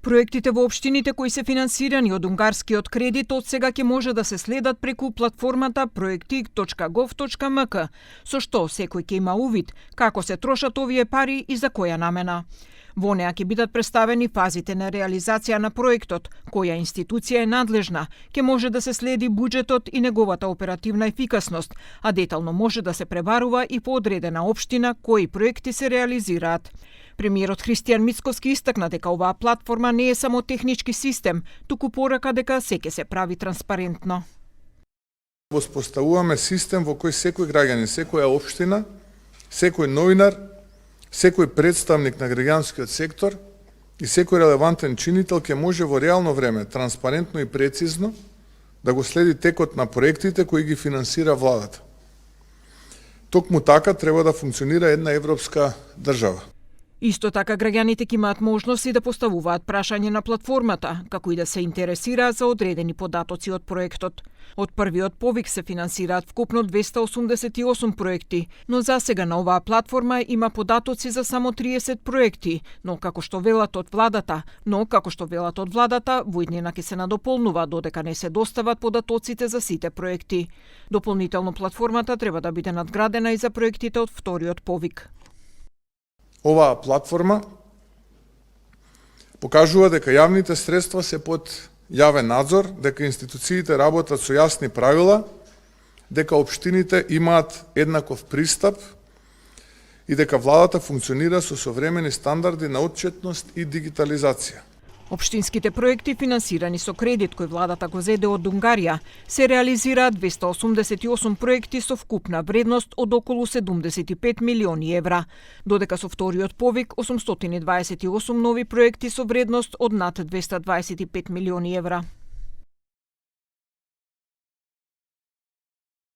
Проектите во општините кои се финансирани од унгарскиот кредит од сега ќе може да се следат преку платформата projektik.gov.mk, со што секој ќе има увид како се трошат овие пари и за која намена. Во неа ќе бидат представени фазите на реализација на проектот, која институција е надлежна, ќе може да се следи буџетот и неговата оперативна ефикасност, а детално може да се пребарува и по одредена општина кои проекти се реализираат. Премиерот Христијан Мицковски истакна дека оваа платформа не е само технички систем, туку порака дека се ќе се прави транспарентно. Воспоставуваме систем во кој секој граѓанин, секоја општина, секој новинар, секој представник на граѓанскиот сектор и секој релевантен чинител ќе може во реално време, транспарентно и прецизно да го следи текот на проектите кои ги финансира владата. Токму така треба да функционира една европска држава. Исто така граѓаните ќе имаат можност и да поставуваат прашање на платформата, како и да се интересираат за одредени податоци од проектот. Од првиот повик се финансираат вкупно 288 проекти, но засега на оваа платформа има податоци за само 30 проекти, но како што велат од владата, во иднина ќе се надополнува додека не се достават податоците за сите проекти. Дополнително платформата треба да биде надградена и за проектите од вториот повик. Оваа платформа покажува дека јавните средства се под јавен надзор, дека институциите работат со јасни правила, дека општините имаат еднаков пристап и дека владата функционира со современи стандарди на отчетност и дигитализација. Општинските проекти финансирани со кредит кој владата го зеде од Унгарија се реализираат 288 проекти со вкупна вредност од околу 75 милиони евра, додека со вториот повик 828 нови проекти со вредност од над 225 милиони евра.